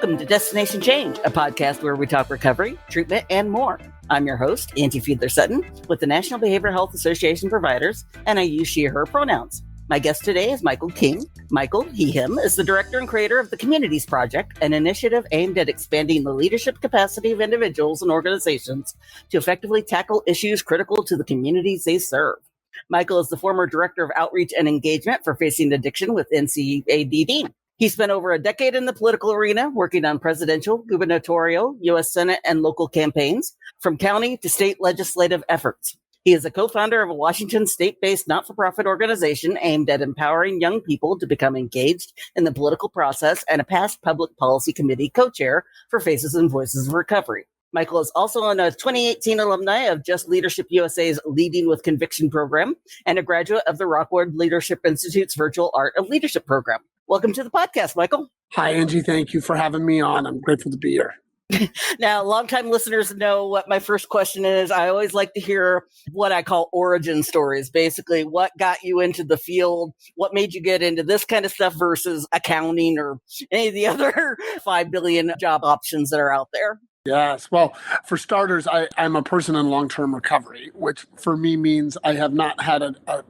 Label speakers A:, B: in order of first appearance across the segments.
A: Welcome to Destination Change, a podcast where we talk recovery, treatment, and more. I'm your host, Angie Fiedler-Sutton, with the National Behavioral Health Association Providers, and I use she, her pronouns. My guest today is Michael King. Michael, he, him, is the director and creator of the Communities Project, an initiative aimed at expanding the leadership capacity of individuals and organizations to effectively tackle issues critical to the communities they serve. Michael is the former director of outreach and engagement for Facing Addiction with NCADD. He spent over a decade in the political arena, working on presidential, gubernatorial, U.S. Senate, and local campaigns, from county to state legislative efforts. He is a co-founder of a Washington state-based not-for-profit organization aimed at empowering young people to become engaged in the political process and a past public policy committee co-chair for Faces and Voices of Recovery. Michael is also a 2018 alumni of Just Leadership USA's Leading with Conviction program and a graduate of the Rockwood Leadership Institute's Virtual Art of Leadership program. Welcome to the podcast, Michael.
B: Hi, Angie. Thank you for having me on. I'm grateful to be here.
A: Now, longtime listeners know what my first question is. I always like to hear what I call origin stories. Basically, what got you into the field? What made you get into this kind of stuff versus accounting or any of the other 5 billion job options that are out there?
B: Yes. Well, for starters, I'm a person in long-term recovery, which for me means I have not had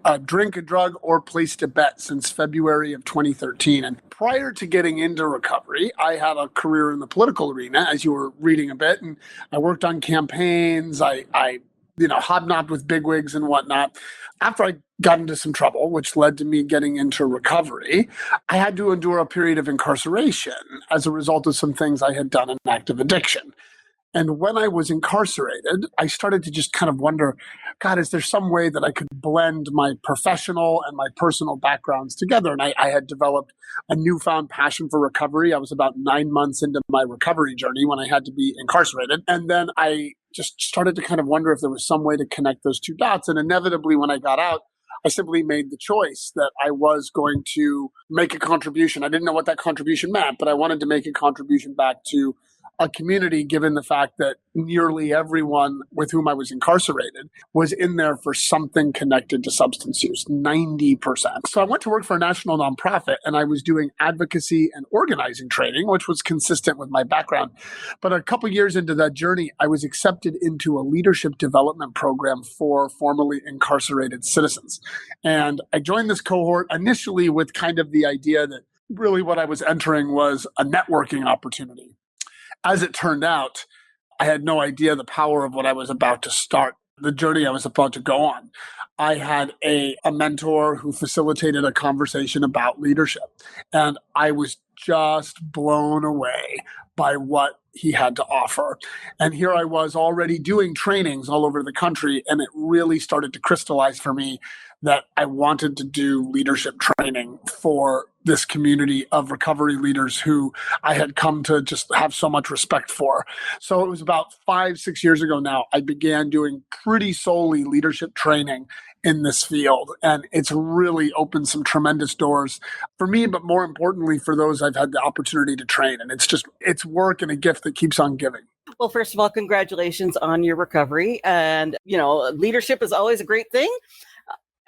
B: a drink, a drug, or placed a bet since February of 2013. And prior to getting into recovery, I had a career in the political arena, as you were reading a bit, and I worked on campaigns. I hobnobbed with bigwigs and whatnot. After I got into some trouble, which led to me getting into recovery, I had to endure a period of incarceration as a result of some things I had done in active addiction. And when I was incarcerated, I started to just kind of wonder, God, is there some way that I could blend my professional and my personal backgrounds together? And I had developed a newfound passion for recovery. I was about 9 months into my recovery journey when I had to be incarcerated. And then I just started to kind of wonder if there was some way to connect those two dots. And inevitably, when I got out, I simply made the choice that I was going to make a contribution. I didn't know what that contribution meant, but I wanted to make a contribution back to a community, given the fact that nearly everyone with whom I was incarcerated was in there for something connected to substance use, 90%. So I went to work for a national nonprofit, and I was doing advocacy and organizing training, which was consistent with my background. But a couple years into that journey, I was accepted into a leadership development program for formerly incarcerated citizens. And I joined this cohort initially with kind of the idea that really what I was entering was a networking opportunity. As it turned out, I had no idea the power of what I was about to start, the journey I was about to go on. I had a mentor who facilitated a conversation about leadership, and I was just blown away by what he had to offer. And here I was already doing trainings all over the country, and it really started to crystallize for me that I wanted to do leadership training for this community of recovery leaders who I had come to just have so much respect for. So it was about 5-6 years ago now, I began doing pretty solely leadership training in this field. And it's really opened some tremendous doors for me, but more importantly, for those I've had the opportunity to train. And it's work and a gift that keeps on giving.
A: Well, first of all, congratulations on your recovery. And, leadership is always a great thing.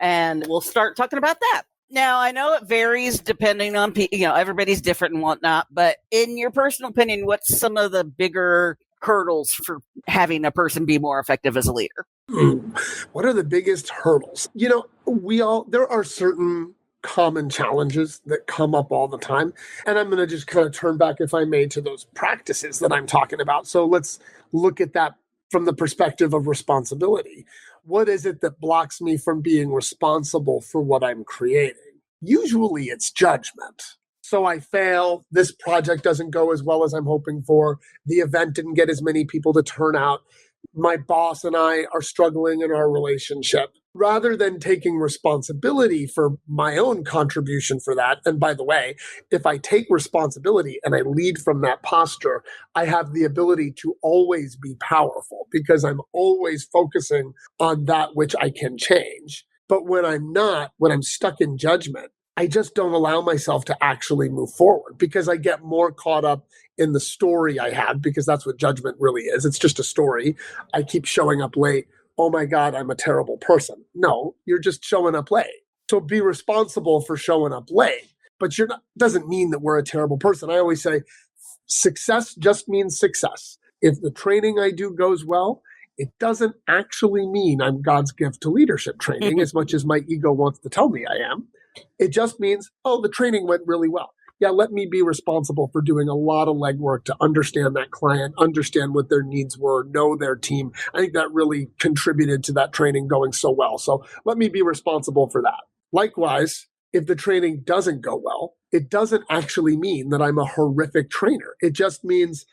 A: And we'll start talking about that. Now, I know it varies depending on, everybody's different and whatnot, but in your personal opinion, what's some of the bigger hurdles for having a person be more effective as a leader?
B: What are the biggest hurdles? There are certain common challenges that come up all the time. And I'm going to just kind of turn back, if I may, to those practices that I'm talking about. So let's look at that from the perspective of responsibility. What is it that blocks me from being responsible for what I'm creating? Usually it's judgment. So I fail, this project doesn't go as well as I'm hoping for, the event didn't get as many people to turn out, my boss and I are struggling in our relationship. Rather than taking responsibility for my own contribution for that, and by the way, if I take responsibility and I lead from that posture, I have the ability to always be powerful because I'm always focusing on that which I can change. But when I'm stuck in judgment, I just don't allow myself to actually move forward because I get more caught up in the story I have, because that's what judgment really is. It's just a story. I keep showing up late. Oh my God, I'm a terrible person. No, you're just showing up late. So be responsible for showing up late, but doesn't mean that we're a terrible person. I always say, Success just means success. If the training I do goes well, it doesn't actually mean I'm God's gift to leadership training as much as my ego wants to tell me I am. It just means, oh, the training went really well. Yeah, let me be responsible for doing a lot of legwork to understand that client, understand what their needs were, know their team. I think that really contributed to that training going so well. So let me be responsible for that. Likewise, if the training doesn't go well, it doesn't actually mean that I'm a horrific trainer. It just means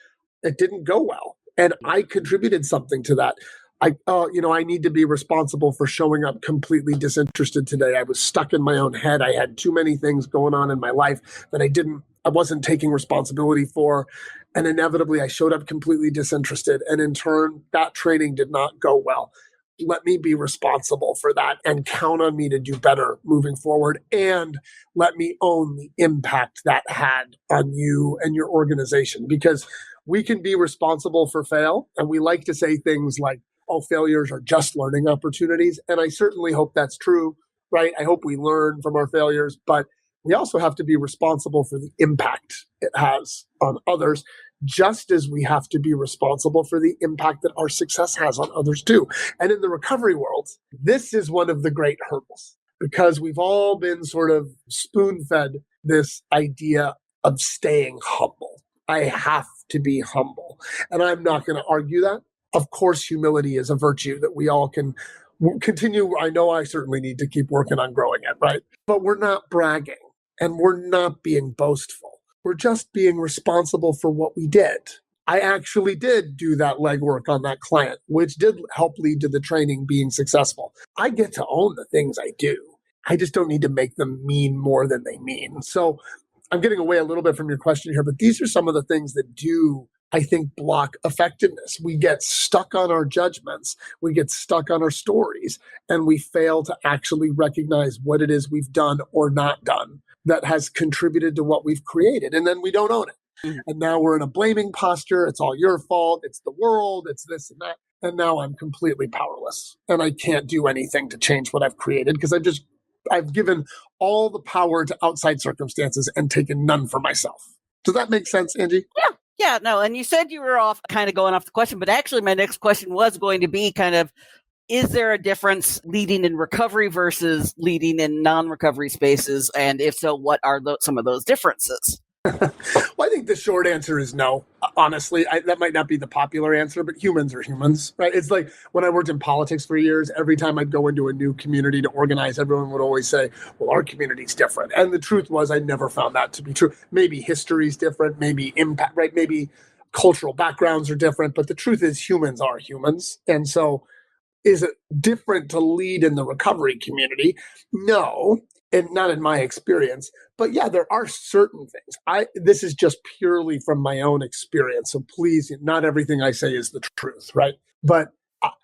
B: it didn't go well. And I contributed something to that. I need to be responsible for showing up completely disinterested today. I was stuck in my own head. I had too many things going on in my life that I wasn't taking responsibility for. And inevitably I showed up completely disinterested. And in turn, that training did not go well. Let me be responsible for that and count on me to do better moving forward. And let me own the impact that had on you and your organization, because we can be responsible for fail. And we like to say things like, all failures are just learning opportunities. And I certainly hope that's true, right? I hope we learn from our failures, but we also have to be responsible for the impact it has on others, just as we have to be responsible for the impact that our success has on others too. And in the recovery world, this is one of the great hurdles, because we've all been sort of spoon-fed this idea of staying humble. I have to be humble. And I'm not going to argue that. Of course, humility is a virtue that we all can continue. I know I certainly need to keep working on growing it, right? But we're not bragging and we're not being boastful. We're just being responsible for what we did. I actually did do that legwork on that client, which did help lead to the training being successful. I get to own the things I do. I just don't need to make them mean more than they mean. So I'm getting away a little bit from your question here, but these are some of the things that do, I think, block effectiveness. We get stuck on our judgments, we get stuck on our stories, and we fail to actually recognize what it is we've done or not done that has contributed to what we've created. And then we don't own it. Mm-hmm. And now we're in a blaming posture. It's all your fault. It's the world. It's this and that. And now I'm completely powerless. And I can't do anything to change what I've created because I've given all the power to outside circumstances and taken none for myself. Does that make sense, Angie?
A: Yeah. Yeah, no. And you said you were going off the question, but actually my next question was going to be is there a difference leading in recovery versus leading in non-recovery spaces? And if so, what are some of those differences?
B: Well, I think the short answer is no. Honestly, that might not be the popular answer, but humans are humans, right? It's like when I worked in politics for years, every time I'd go into a new community to organize, everyone would always say, well, our community's different. And the truth was I never found that to be true. Maybe history's different, maybe impact, right? Maybe cultural backgrounds are different, but the truth is humans are humans. And so is it different to lead in the recovery community? No. And not in my experience, but yeah, there are certain things. This is just purely from my own experience. So please, not everything I say is the truth, right? But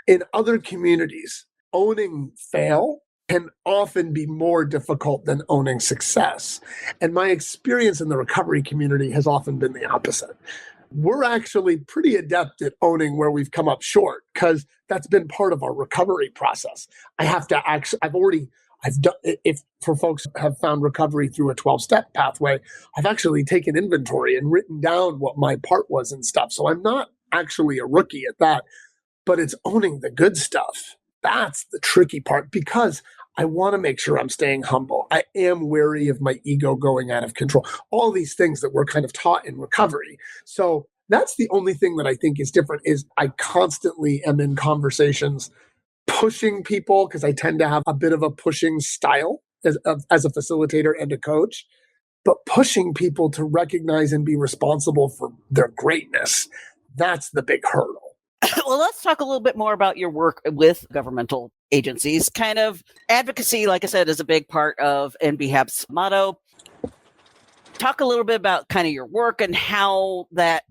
B: in other communities, owning fail can often be more difficult than owning success. And my experience in the recovery community has often been the opposite. We're actually pretty adept at owning where we've come up short because that's been part of our recovery process. If for folks who have found recovery through a 12-step pathway, I've actually taken inventory and written down what my part was and stuff. So I'm not actually a rookie at that, but it's owning the good stuff. That's the tricky part because I want to make sure I'm staying humble. I am wary of my ego going out of control. All these things that we're kind of taught in recovery. So that's the only thing that I think is different is I constantly am in conversations pushing people because I tend to have a bit of a pushing style as a facilitator and a coach, but pushing people to recognize and be responsible for their greatness. That's the big hurdle.
A: Well, let's talk a little bit more about your work with governmental agencies. Advocacy, like I said, is a big part of NBHAP's motto. Talk a little bit about your work and how that,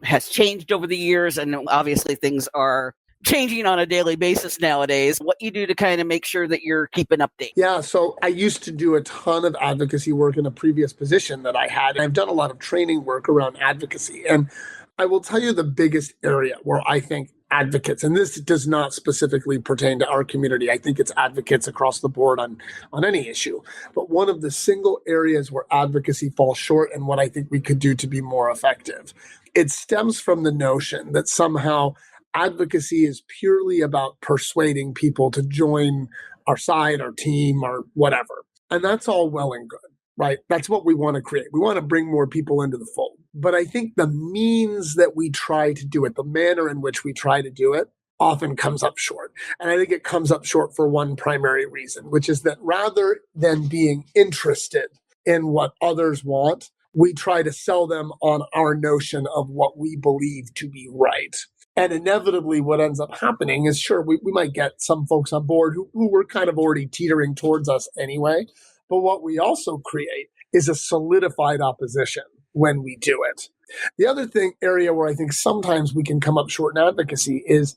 A: has changed over the years. And obviously things are changing on a daily basis nowadays, what you do to make sure that you're keeping update.
B: Yeah, so I used to do a ton of advocacy work in a previous position that I had. I've done a lot of training work around advocacy. And I will tell you the biggest area where I think advocates, and this does not specifically pertain to our community. I think it's advocates across the board on any issue. But one of the single areas where advocacy falls short and what I think we could do to be more effective, it stems from the notion that somehow advocacy is purely about persuading people to join our side, our team, or whatever. And that's all well and good, right? That's what we want to create. We want to bring more people into the fold. But I think the means that we try to do it, the manner in which we try to do it, often comes up short. And I think it comes up short for one primary reason, which is that rather than being interested in what others want, we try to sell them on our notion of what we believe to be right. And inevitably, what ends up happening is, sure, we might get some folks on board who were kind of already teetering towards us anyway. But what we also create is a solidified opposition when we do it. The other area where I think sometimes we can come up short in advocacy is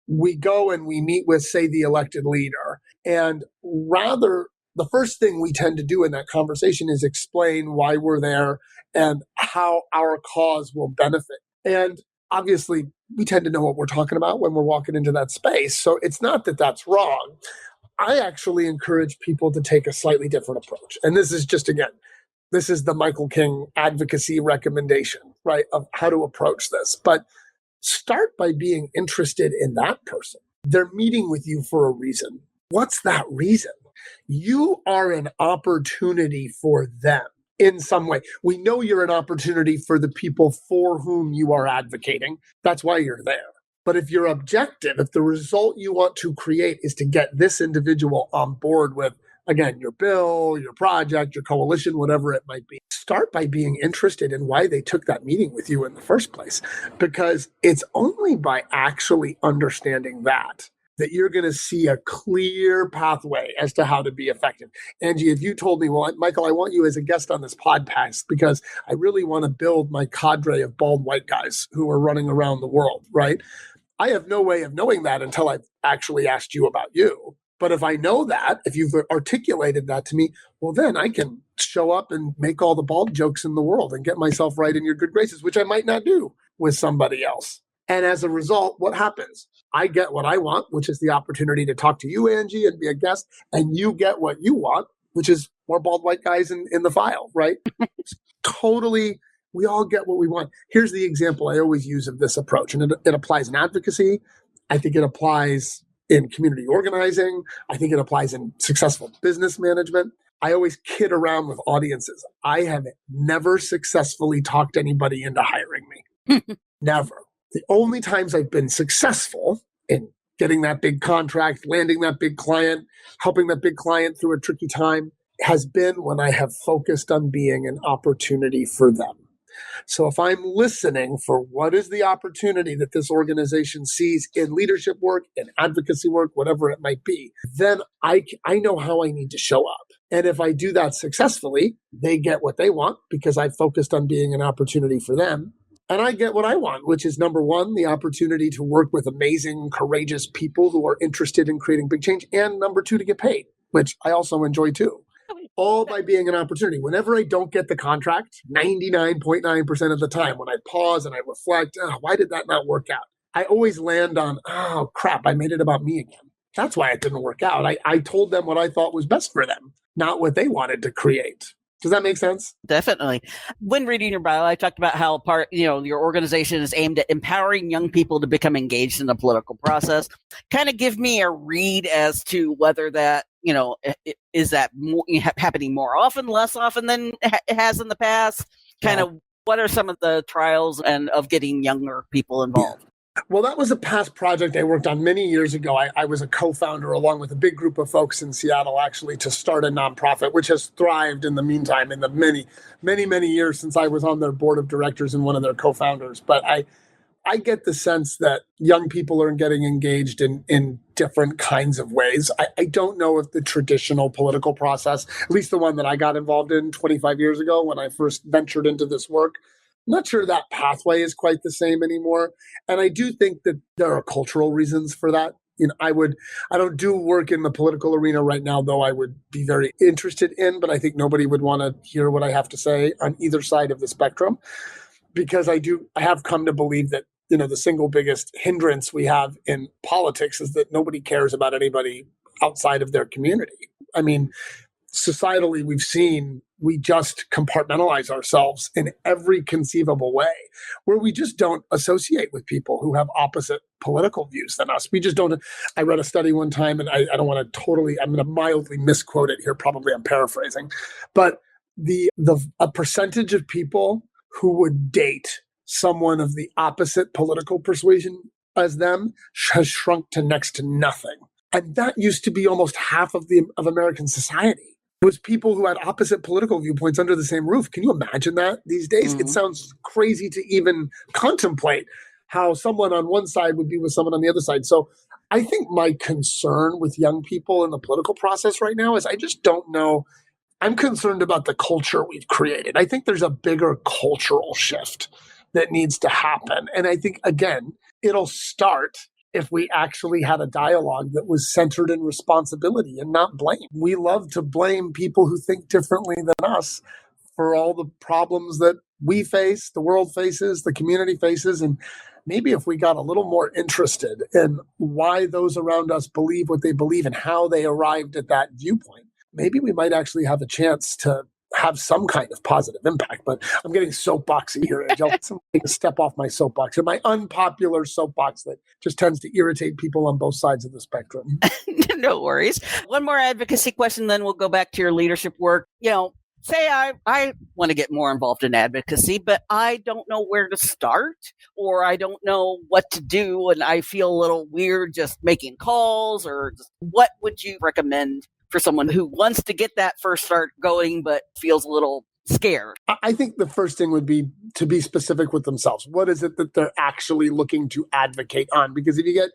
B: we go and we meet with, say, the elected leader. And rather, the first thing we tend to do in that conversation is explain why we're there and how our cause will benefit. And obviously, we tend to know what we're talking about when we're walking into that space. So it's not that that's wrong. I actually encourage people to take a slightly different approach. And this is just, again, this is the Michael King advocacy recommendation, right, of how to approach this. But start by being interested in that person. They're meeting with you for a reason. What's that reason? You are an opportunity for them in some way. We know you're an opportunity for the people for whom you are advocating. That's why you're there. But if you're objective, if the result you want to create is to get this individual on board with, again, your bill, your project, your coalition, whatever it might be, start by being interested in why they took that meeting with you in the first place. Because it's only by actually understanding that you're going to see a clear pathway as to how to be effective. Angie, if you told me, well, Michael, I want you as a guest on this podcast because I really want to build my cadre of bald white guys who are running around the world, right? I have no way of knowing that until I've actually asked you about you. But if I know that, if you've articulated that to me, well, then I can show up and make all the bald jokes in the world and get myself right in your good graces, which I might not do with somebody else. And as a result, what happens? I get what I want, which is the opportunity to talk to you, Angie, and be a guest. And you get what you want, which is more bald white guys in the file, right? Totally. We all get what we want. Here's the example I always use of this approach. And it applies in advocacy. I think it applies in community organizing. I think it applies in successful business management. I always kid around with audiences. I have never successfully talked anybody into hiring me. Never. The only times I've been successful in getting that big contract, landing that big client, helping that big client through a tricky time has been when I have focused on being an opportunity for them. So if I'm listening for what is the opportunity that this organization sees in leadership work, in advocacy work, whatever it might be, then I know how I need to show up. And if I do that successfully, they get what they want because I've focused on being an opportunity for them. And I get what I want, which is number one, the opportunity to work with amazing, courageous people who are interested in creating big change. And number two, to get paid, which I also enjoy too. All by being an opportunity. Whenever I don't get the contract, 99.9% of the time, when I pause and I reflect, why did that not work out? I always land on, oh, crap, I made it about me again. That's why it didn't work out. I told them what I thought was best for them, not what they wanted to create. Does that make sense?
A: Definitely. When reading your bio, I talked about how your organization is aimed at empowering young people to become engaged in the political process. Kind of give me a read as to whether that, is that happening more often, less often than it has in the past? Kind of what are some of the trials and of getting younger people involved?
B: Yeah. Well, that was a past project I worked on many years ago. I was a co-founder along with a big group of folks in Seattle, actually, to start a nonprofit, which has thrived in the meantime in the many, many, many years since I was on their board of directors and one of their co-founders. But I get the sense that young people are getting engaged in different kinds of ways. I don't know if the traditional political process, at least the one that I got involved in 25 years ago when I first ventured into this work, I'm not sure that pathway is quite the same anymore. And I do think that there are cultural reasons for that. I don't do work in the political arena right now, though I would be very interested in, but I think nobody would want to hear what I have to say on either side of the spectrum, because I have come to believe that the single biggest hindrance we have in politics is that nobody cares about anybody outside of their community. I mean, societally, we've seen we just compartmentalize ourselves in every conceivable way, where we just don't associate with people who have opposite political views than us. We just don't. I read a study one time, and I don't want to totally, I'm going to mildly misquote it here. Probably I'm paraphrasing, but a percentage of people who would date someone of the opposite political persuasion as them has shrunk to next to nothing. And that used to be almost half of American society. Was people who had opposite political viewpoints under the same roof. Can you imagine that these days? It sounds crazy to even contemplate how someone on one side would be with someone on the other side. So I think my concern with young people in the political process right now is I just don't know. I'm concerned about the culture we've created. I think there's a bigger cultural shift that needs to happen. And I think, again, it'll start if we actually had a dialogue that was centered in responsibility and not blame. We love to blame people who think differently than us for all the problems that we face, the world faces, the community faces. And maybe if we got a little more interested in why those around us believe what they believe and how they arrived at that viewpoint, maybe we might actually have a chance to have some kind of positive impact. But I'm getting soapboxy here, Angel. I'm going to step off my soapbox, and my unpopular soapbox that just tends to irritate people on both sides of the spectrum.
A: No worries. One more advocacy question, then we'll go back to your leadership work. Say I want to get more involved in advocacy, but I don't know where to start, or I don't know what to do, and I feel a little weird just making calls, or what would you recommend for someone who wants to get that first start going, but feels a little scared?
B: I think the first thing would be to be specific with themselves. What is it that they're actually looking to advocate on? Because if you get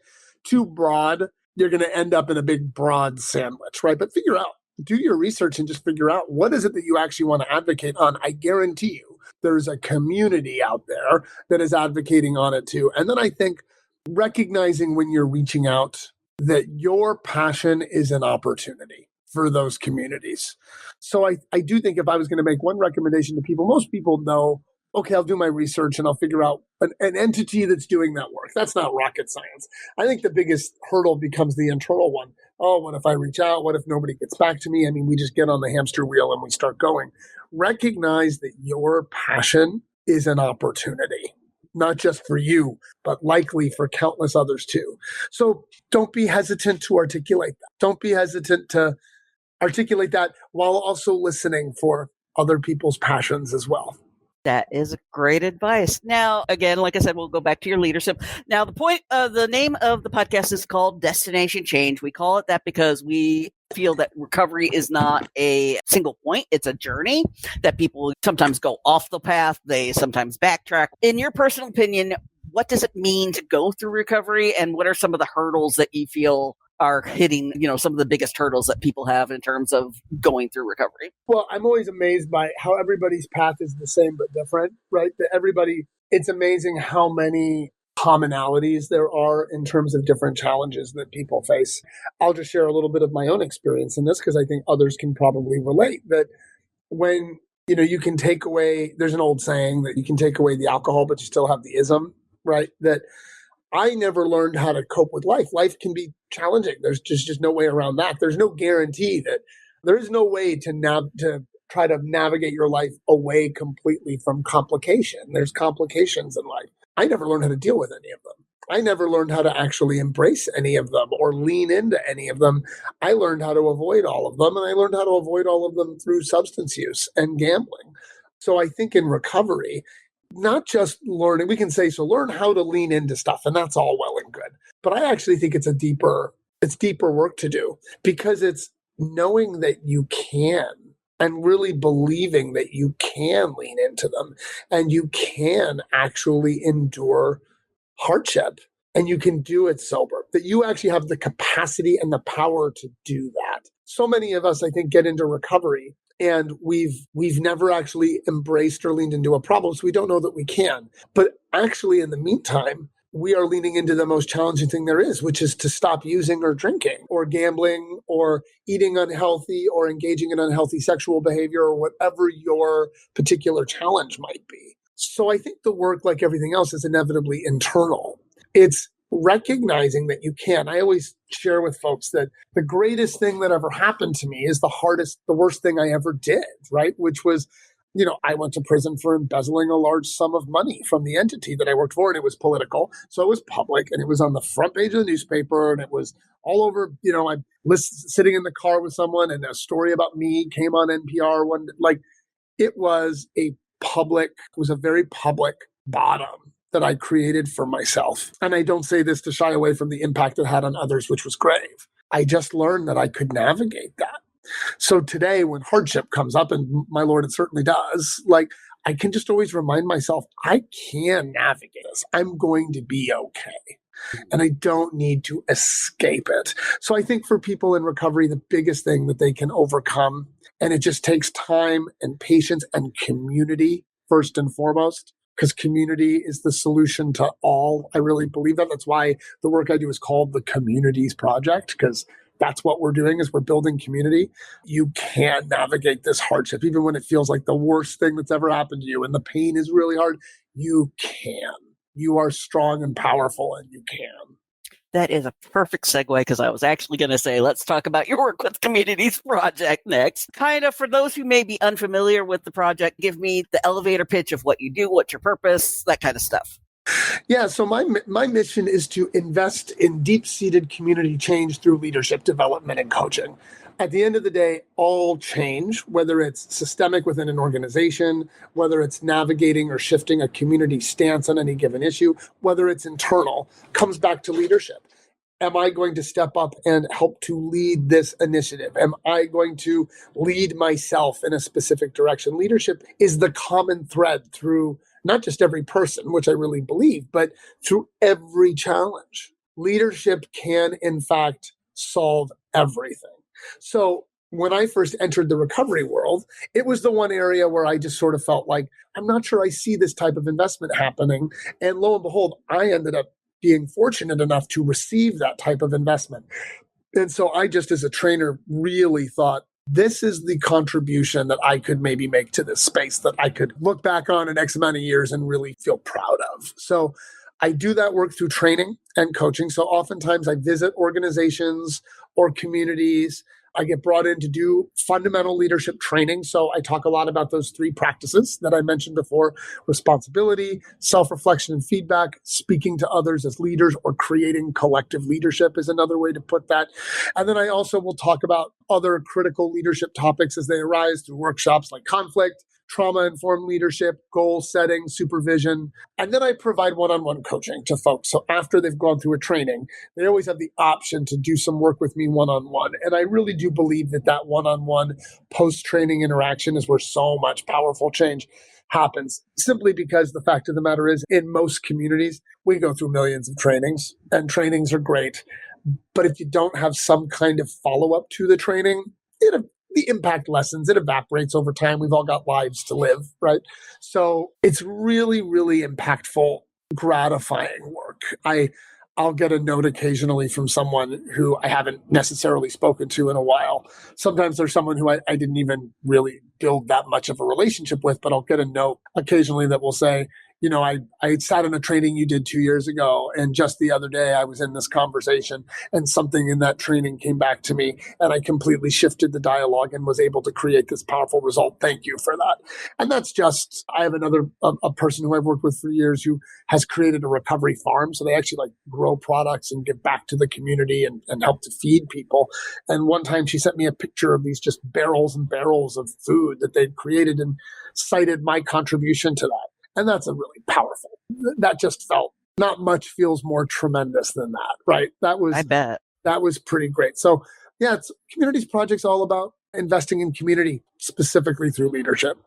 B: too broad, you're going to end up in a big broad sandwich, right? But do your research and just figure out what is it that you actually want to advocate on. I guarantee you there's a community out there that is advocating on it too. And then I think recognizing when you're reaching out that your passion is an opportunity for those communities. So I do think if I was going to make one recommendation to people, most people know, okay, I'll do my research and I'll figure out an entity that's doing that work. That's not rocket science. I think the biggest hurdle becomes the internal one. Oh, what if I reach out? What if nobody gets back to me? I mean, we just get on the hamster wheel and we start going. Recognize that your passion is an opportunity, not just for you, but likely for countless others too. So don't be hesitant to articulate that. Don't be hesitant to articulate that while also listening for other people's passions as well.
A: That is great advice. Now, again, like I said, we'll go back to your leadership. Now, the name of the podcast is called Destination Change. We call it that because we feel that recovery is not a single point. It's a journey that people sometimes go off the path. They sometimes backtrack. In your personal opinion, what does it mean to go through recovery, and what are some of the hurdles that you feel are hitting, some of the biggest hurdles that people have in terms of going through recovery?
B: Well, I'm always amazed by how everybody's path is the same but different, right? It's amazing how many commonalities there are in terms of different challenges that people face. I'll just share a little bit of my own experience in this because I think others can probably relate that when, you can take away, there's an old saying that you can take away the alcohol, but you still have the ism, right? That I never learned how to cope with life. Life can be challenging. There's just no way around that. There's no guarantee that there is no way to try to navigate your life away completely from complication. There's complications in life. I never learned how to deal with any of them. I never learned how to actually embrace any of them or lean into any of them. I learned how to avoid all of them, and I learned how to avoid all of them through substance use and gambling. So I think in recovery, not just learning, we can say, so learn how to lean into stuff, and that's all well and good. But I actually think it's deeper work to do, because it's knowing that you can and really believing that you can lean into them and you can actually endure hardship and you can do it sober, that you actually have the capacity and the power to do that. So many of us, I think, get into recovery and we've never actually embraced or leaned into a problem, so we don't know that we can. But actually, in the meantime, we are leaning into the most challenging thing there is, which is to stop using or drinking or gambling or eating unhealthy or engaging in unhealthy sexual behavior or whatever your particular challenge might be. So I think the work, like everything else, is inevitably internal. It's recognizing that you can. I always share with folks that the greatest thing that ever happened to me is the worst thing I ever did, right? Which was, I went to prison for embezzling a large sum of money from the entity that I worked for, and it was political. So it was public, and it was on the front page of the newspaper, and it was all over. I'm sitting in the car with someone, and a story about me came on NPR one. Like, it was a very public bottom that I created for myself. And I don't say this to shy away from the impact it had on others, which was grave. I just learned that I could navigate that. So today, when hardship comes up, and my Lord, it certainly does, like, I can just always remind myself, I can navigate this. I'm going to be okay. And I don't need to escape it. So I think for people in recovery, the biggest thing that they can overcome, and it just takes time and patience and community first and foremost, because community is the solution to all. I really believe that. That's why the work I do is called the Communities Project, because that's what we're doing, is we're building community. You can navigate this hardship, even when it feels like the worst thing that's ever happened to you and the pain is really hard. You can. You are strong and powerful, and you can.
A: That is a perfect segue, because I was actually going to say, let's talk about your work with Communities Project next. Kind of, for those who may be unfamiliar with the project, give me the elevator pitch of what you do, what's your purpose, that kind of stuff.
B: Yeah, so my mission is to invest in deep-seated community change through leadership development and coaching. At the end of the day, all change, whether it's systemic within an organization, whether it's navigating or shifting a community stance on any given issue, whether it's internal, comes back to leadership. Am I going to step up and help to lead this initiative? Am I going to lead myself in a specific direction? Leadership is the common thread through not just every person, which I really believe, but through every challenge. Leadership can, in fact, solve everything. So when I first entered the recovery world, it was the one area where I just sort of felt like, I'm not sure I see this type of investment happening. And lo and behold, I ended up being fortunate enough to receive that type of investment. And so I just, as a trainer, really thought, this is the contribution that I could maybe make to this space that I could look back on in X amount of years and really feel proud of. So I do that work through training and coaching. So oftentimes I visit organizations or communities. I get brought in to do fundamental leadership training. So I talk a lot about those three practices that I mentioned before: responsibility, self-reflection and feedback, speaking to others as leaders, or creating collective leadership is another way to put that. And then I also will talk about other critical leadership topics as they arise through workshops like conflict, trauma-informed leadership, goal setting, supervision. And then I provide one-on-one coaching to folks. So after they've gone through a training, they always have the option to do some work with me one-on-one. And I really do believe that one-on-one post-training interaction is where so much powerful change happens, simply because the fact of the matter is, in most communities, we go through millions of trainings, and trainings are great. But if you don't have some kind of follow-up to the training, the impact lessens, it evaporates over time. We've all got lives to live, right? So it's really, really impactful, gratifying work. I'll get a note occasionally from someone who I haven't necessarily spoken to in a while. Sometimes there's someone who I didn't even really build that much of a relationship with, but I'll get a note occasionally that will say, I sat in a training you did 2 years ago, and just the other day I was in this conversation, and something in that training came back to me, and I completely shifted the dialogue and was able to create this powerful result. Thank you for that. And that's just, I have a person who I've worked with for years who has created a recovery farm. So they actually grow products and give back to the community and help to feed people. And one time she sent me a picture of these just barrels and barrels of food that they'd created, and cited my contribution to that. And that's a really powerful, that just felt, not much feels more tremendous than that, right?
A: I bet.
B: That was pretty great. So yeah, it's Communities Project's all about investing in community, specifically through leadership.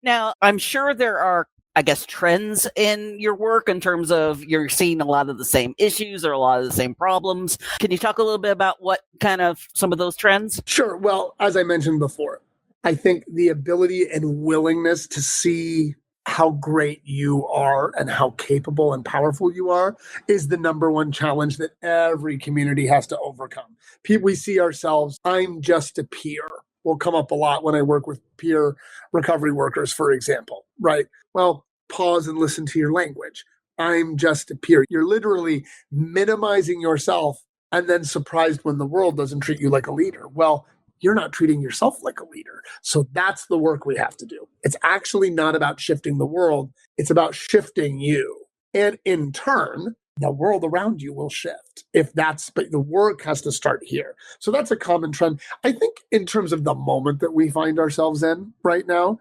A: Now, I'm sure there are, I guess, trends in your work in terms of you're seeing a lot of the same issues or a lot of the same problems. Can you talk a little bit about what kind of some of those trends?
B: Sure. Well, as I mentioned before, I think the ability and willingness to see how great you are and how capable and powerful you are is the number one challenge that every community has to overcome. We see ourselves, I'm just a peer, will come up a lot when I work with peer recovery workers, for example, right? Well, pause and listen to your language. I'm just a peer. You're literally minimizing yourself and then surprised when the world doesn't treat you like a leader. Well, you're not treating yourself like a leader. So that's the work we have to do. It's actually not about shifting the world. It's about shifting you. And in turn, the world around you will shift. But the work has to start here. So that's a common trend. I think in terms of the moment that we find ourselves in right now,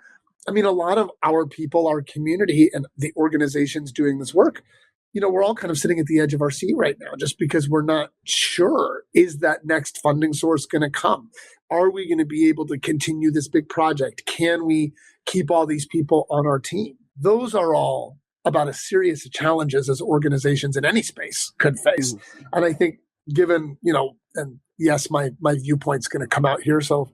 B: I mean, a lot of our people, our community, and the organizations doing this work, we're all kind of sitting at the edge of our seat right now just because we're not sure, is that next funding source going to come? Are we going to be able to continue this big project? Can we keep all these people on our team? Those are all about as serious challenges as organizations in any space could face. And I think given, and yes, my viewpoint's going to come out here, so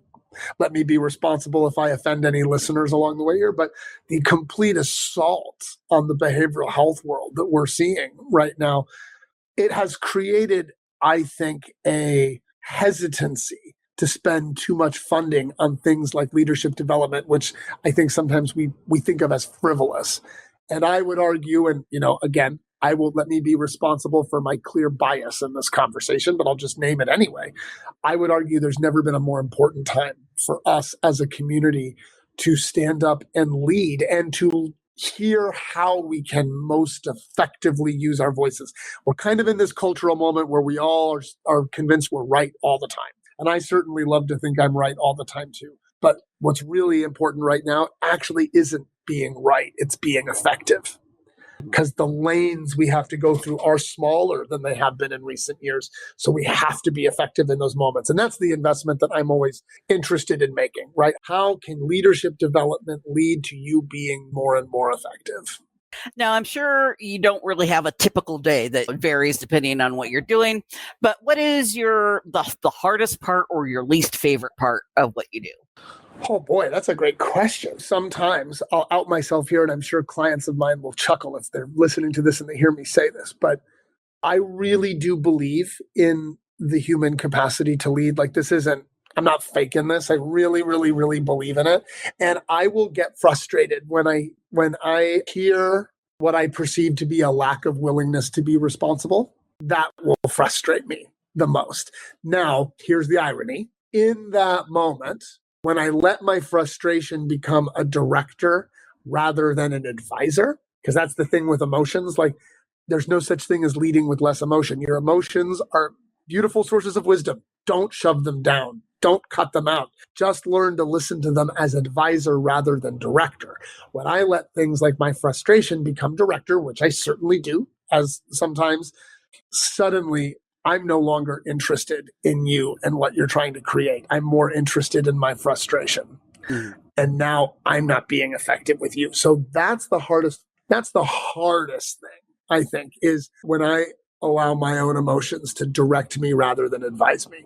B: let me be responsible if I offend any listeners along the way here, but the complete assault on the behavioral health world that we're seeing right now, it has created, I think, a hesitancy to spend too much funding on things like leadership development, which I think sometimes we think of as frivolous. And I would argue, and again, I will let me be responsible for my clear bias in this conversation, but I'll just name it anyway. I would argue there's never been a more important time for us as a community to stand up and lead and to hear how we can most effectively use our voices. We're kind of in this cultural moment where we all are convinced we're right all the time. And I certainly love to think I'm right all the time too. But what's really important right now actually isn't being right, it's being effective. Because the lanes we have to go through are smaller than they have been in recent years. So we have to be effective in those moments. And that's the investment that I'm always interested in making, right? How can leadership development lead to you being more and more effective?
A: Now, I'm sure you don't really have a typical day that varies depending on what you're doing, but what is the hardest part or your least favorite part of what you do?
B: Oh boy, that's a great question. Sometimes I'll out myself here, and I'm sure clients of mine will chuckle if they're listening to this and they hear me say this, but I really do believe in the human capacity to lead. Like I'm not faking this. I really, really, really believe in it. And I will get frustrated when I hear what I perceive to be a lack of willingness to be responsible. That will frustrate me the most. Now, here's the irony. In that moment, when I let my frustration become a director rather than an advisor, because that's the thing with emotions, like there's no such thing as leading with less emotion. Your emotions are beautiful sources of wisdom. Don't shove them down. Don't cut them out. Just learn to listen to them as advisor rather than director. When I let things like my frustration become director, which I certainly do, as sometimes, suddenly I'm no longer interested in you and what you're trying to create. I'm more interested in my frustration. And now I'm not being effective with you. So that's the hardest thing, I think, is when I allow my own emotions to direct me rather than advise me.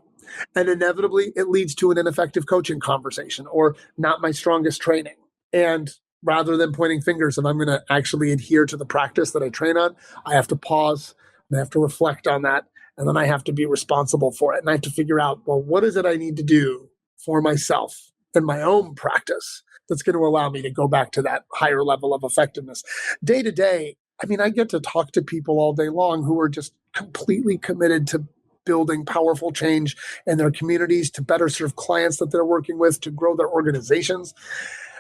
B: And inevitably, it leads to an ineffective coaching conversation or not my strongest training. And rather than pointing fingers, if I'm going to actually adhere to the practice that I train on, I have to pause and I have to reflect on that. And then I have to be responsible for it. And I have to figure out, well, what is it I need to do for myself in my own practice that's going to allow me to go back to that higher level of effectiveness? Day to day, I mean, I get to talk to people all day long who are just completely committed to building powerful change in their communities, to better serve clients that they're working with, to grow their organizations.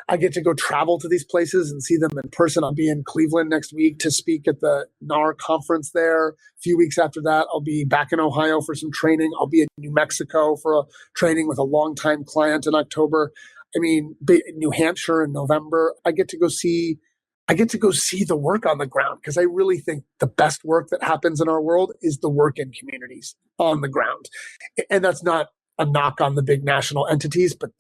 B: I get to go travel to these places and see them in person. I'll be in Cleveland next week to speak at the NAR conference there. A few weeks after that, I'll be back in Ohio for some training. I'll be in New Mexico for a training with a longtime client in October. I mean, New Hampshire in November. I get to go see the work on the ground, because I really think the best work that happens in our world is the work in communities on the ground. And that's not a knock on the big national entities, but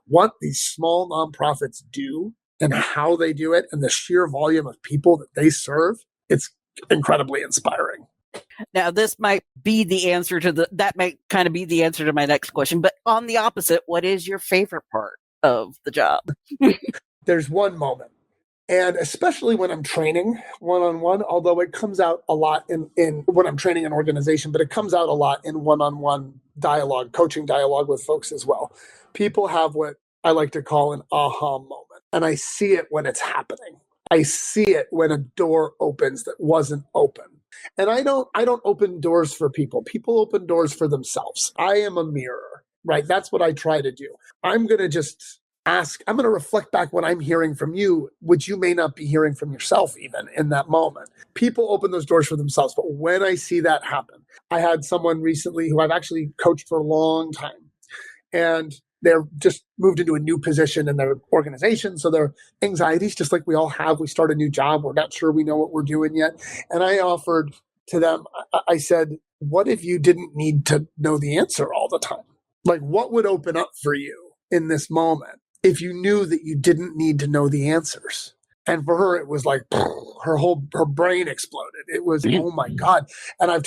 B: what these small nonprofits do and how they do it and the sheer volume of people that they serve, it's incredibly inspiring.
A: Now, this might be the answer that might kind of be the answer to my next question, but on the opposite, what is your favorite part of the job?
B: There's one moment. And especially when I'm training one-on-one, although it comes out a lot in when I'm training an organization, but it comes out a lot in one-on-one dialogue, coaching dialogue with folks as well. People have what I like to call an aha moment. And I see it when it's happening. I see it when a door opens that wasn't open. And I don't open doors for people. People open doors for themselves. I am a mirror, right? That's what I try to do. I'm going to just I'm going to reflect back what I'm hearing from you, which you may not be hearing from yourself even in that moment. People open those doors for themselves. But when I see that happen, I had someone recently who I've actually coached for a long time, and they're just moved into a new position in their organization. So their anxieties, just like we all have, we start a new job. We're not sure we know what we're doing yet. And I offered to them, I said, what if you didn't need to know the answer all the time? Like, what would open up for you in this moment if you knew that you didn't need to know the answers? And for her, it was like her brain exploded. It was, oh my God. And I've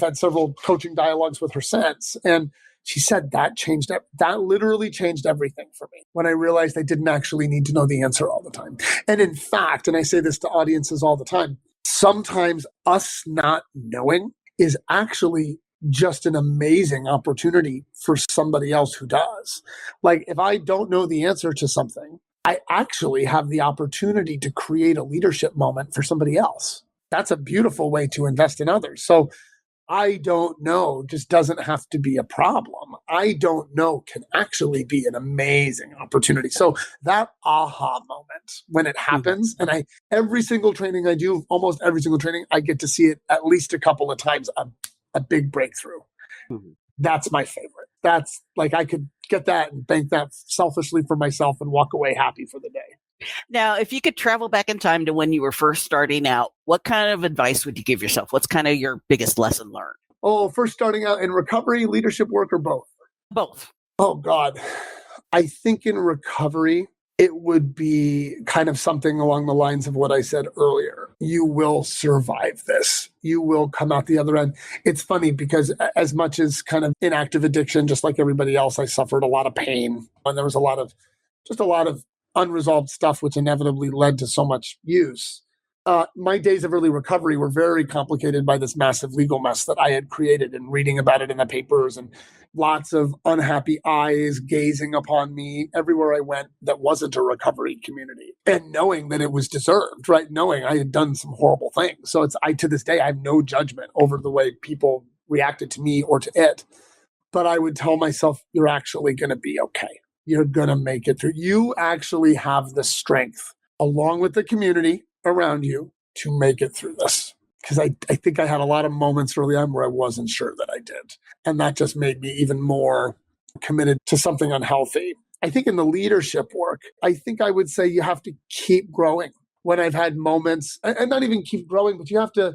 B: had several coaching dialogues with her since. And she said that literally changed everything for me when I realized I didn't actually need to know the answer all the time. And in fact, and I say this to audiences all the time, sometimes us not knowing is actually just an amazing opportunity for somebody else who does. Like, if I don't know the answer to something, I actually have the opportunity to create a leadership moment for somebody else. That's a beautiful way to invest in others. So I don't know just doesn't have to be a problem. I don't know can actually be an amazing opportunity. So that aha moment when it happens, and every single training I do, almost every single training, I get to see it at least a couple of times, a big breakthrough. Mm-hmm. That's my favorite. That's like, I could get that and bank that selfishly for myself and walk away happy for the day.
A: Now, if you could travel back in time to when you were first starting out, what kind of advice would you give yourself? What's kind of your biggest lesson learned?
B: Oh, first starting out in recovery, leadership work, or both?
A: Both.
B: Oh, God. I think in recovery, it would be kind of something along the lines of what I said earlier. You will survive this. You will come out the other end. It's funny because as much as kind of inactive addiction, just like everybody else, I suffered a lot of pain. And there was a lot of unresolved stuff, which inevitably led to so much use. My days of early recovery were very complicated by this massive legal mess that I had created, and reading about it in the papers, and lots of unhappy eyes gazing upon me everywhere I went that wasn't a recovery community, and knowing that it was deserved, right? Knowing I had done some horrible things. So to this day, I have no judgment over the way people reacted to me or to it. But I would tell myself, you're actually going to be okay. You're going to make it through. You actually have the strength, along with the community around you, to make it through this. Because I think I had a lot of moments early on where I wasn't sure that I did. And that just made me even more committed to something unhealthy. I think in the leadership work, I think I would say you have to keep growing. When I've had moments, and not even keep growing, but you have to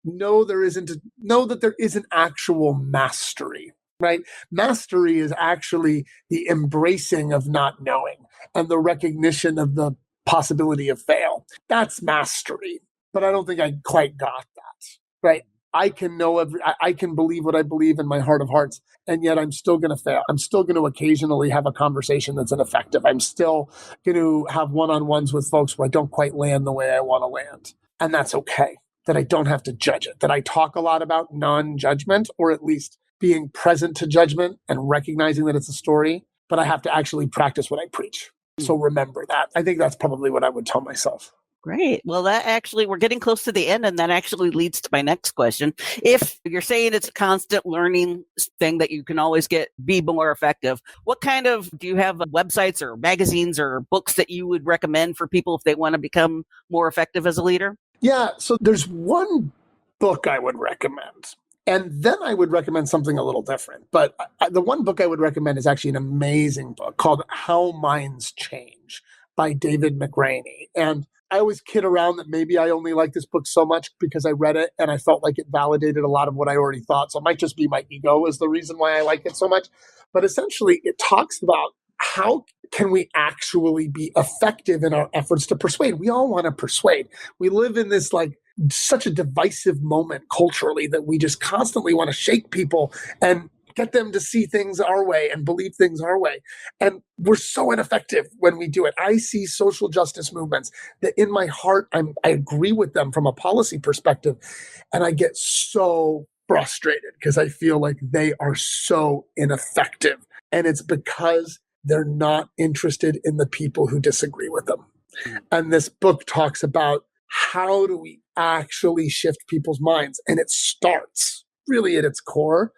B: know that there isn't actual mastery. Right? Mastery is actually the embracing of not knowing and the recognition of the possibility of fail. That's mastery. But I don't think I quite got that. Right? I can I can believe what I believe in my heart of hearts, and yet I'm still going to fail. I'm still going to occasionally have a conversation that's ineffective. I'm still going to have one-on-ones with folks where I don't quite land the way I want to land. And that's okay. That I don't have to judge it. That I talk a lot about non-judgment, or at least being present to judgment and recognizing that it's a story, but I have to actually practice what I preach. So remember that. I think that's probably what I would tell myself.
A: Great. Well, we're getting close to the end, and that actually leads to my next question. If you're saying it's a constant learning thing that you can always be more effective, do you have websites or magazines or books that you would recommend for people if they want to become more effective as a leader?
B: Yeah. So there's one book I would recommend. And then I would recommend something a little different. But the one book I would recommend is actually an amazing book called How Minds Change by David McRaney. And I always kid around that maybe I only like this book so much because I read it and I felt like it validated a lot of what I already thought. So it might just be my ego is the reason why I like it so much. But essentially, it talks about how can we actually be effective in our efforts to persuade. We all want to persuade. We live in this such a divisive moment culturally that we just constantly want to shake people and get them to see things our way and believe things our way. And we're so ineffective when we do it. I see social justice movements that in my heart, I agree with them from a policy perspective. And I get so frustrated because I feel like they are so ineffective. And it's because they're not interested in the people who disagree with them. And this book talks about how do we actually shift people's minds. And it starts really at its core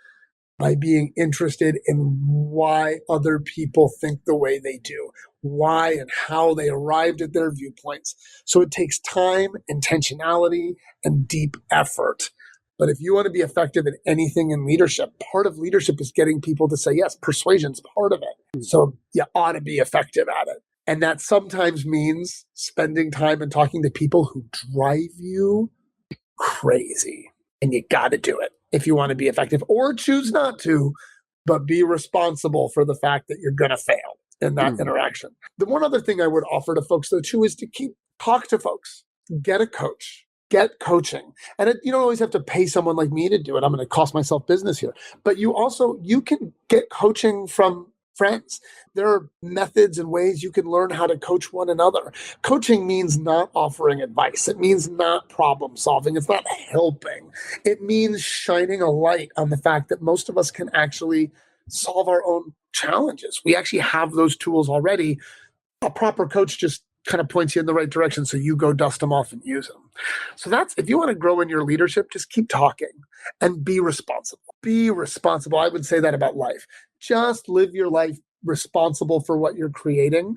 B: by being interested in why other people think the way they do, why and how they arrived at their viewpoints. So it takes time, intentionality, and deep effort. But if you want to be effective at anything in leadership, part of leadership is getting people to say, yes, persuasion's part of it. So you ought to be effective at it. And that sometimes means spending time and talking to people who drive you crazy. And you got to do it if you want to be effective, or choose not to, but be responsible for the fact that you're going to fail in that interaction. The one other thing I would offer to folks, though, too, is to talk to folks, get a coach, get coaching. And you don't always have to pay someone like me to do it. I'm going to cost myself business here. But you can get coaching from friends. There are methods and ways you can learn how to coach one another. Coaching means not offering advice. It means not problem solving. It's not helping. It means shining a light on the fact that most of us can actually solve our own challenges. We actually have those tools already. A proper coach just kind of points you in the right direction, so you go dust them off and use them. So if you want to grow in your leadership, just keep talking and be responsible. Be responsible. I would say that about life. Just live your life responsible for what you're creating,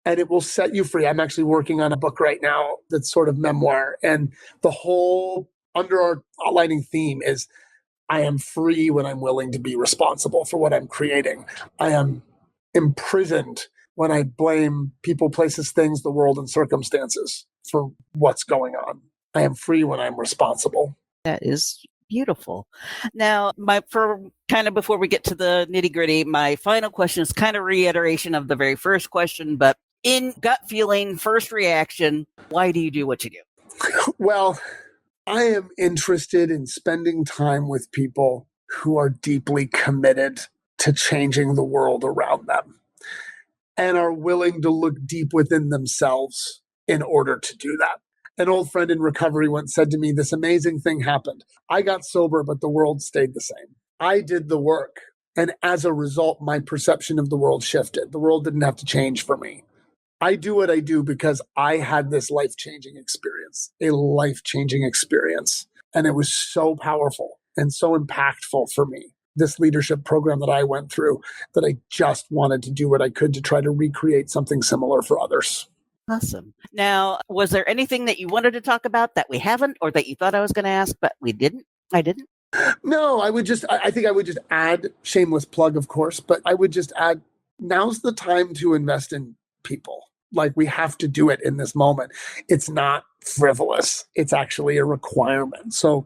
B: and it will set you free. I'm actually working on a book right now that's sort of memoir, and the whole under our outlining theme is I am free when I'm willing to be responsible for what I'm creating. I am imprisoned when I blame people, places, things, the world, and circumstances for what's going on. I am free when I'm responsible.
A: That is beautiful. Now, before we get to the nitty gritty, my final question is kind of reiteration of the very first question, but in gut feeling, first reaction, why do you do what you do?
B: Well, I am interested in spending time with people who are deeply committed to changing the world around them and are willing to look deep within themselves in order to do that. An old friend in recovery once said to me, this amazing thing happened. I got sober, but the world stayed the same. I did the work. And as a result, my perception of the world shifted. The world didn't have to change for me. I do what I do because I had this life-changing experience, a life-changing experience. And it was so powerful and so impactful for me, this leadership program that I went through, that I just wanted to do what I could to try to recreate something similar for others.
A: Awesome. Now, was there anything that you wanted to talk about that we haven't, or that you thought I was going to ask, but we didn't? I didn't?
B: No, I think I would just add, shameless plug, of course, but I would just add, now's the time to invest in people. Like, we have to do it in this moment. It's not frivolous. It's actually a requirement. So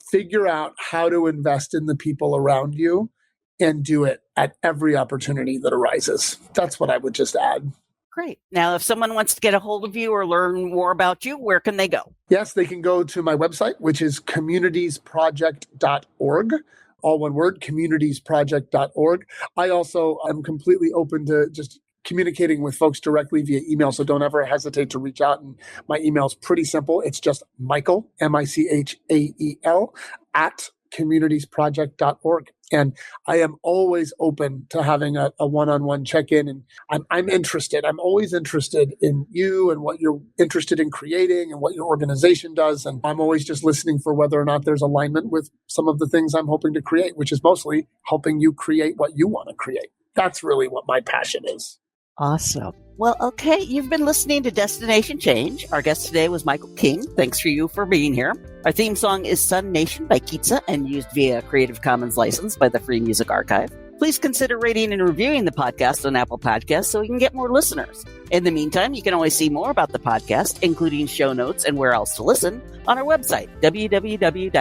B: figure out how to invest in the people around you and do it at every opportunity that arises. That's what I would just add.
A: Great. Now, if someone wants to get a hold of you or learn more about you, where can they go?
B: Yes, they can go to my website, which is communitiesproject.org. All one word, communitiesproject.org. I also am completely open to just communicating with folks directly via email, so don't ever hesitate to reach out. And my email is pretty simple. It's just Michael, Michael, at communitiesproject.org. And I am always open to having a one-on-one check-in. And I'm interested. I'm always interested in you and what you're interested in creating and what your organization does. And I'm always just listening for whether or not there's alignment with some of the things I'm hoping to create, which is mostly helping you create what you want to create. That's really what my passion is.
A: Awesome. Well, okay. You've been listening to Destination Change. Our guest today was Michael King. Thanks for you for being here. Our theme song is Sun Nation by Kitsa and used via Creative Commons license by the Free Music Archive. Please consider rating and reviewing the podcast on Apple Podcasts so we can get more listeners. In the meantime, you can always see more about the podcast, including show notes and where else to listen, on our website, www.nbhap.org.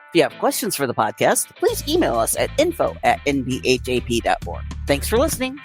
A: If you have questions for the podcast, please email us at info@nbhap.org. Thanks for listening.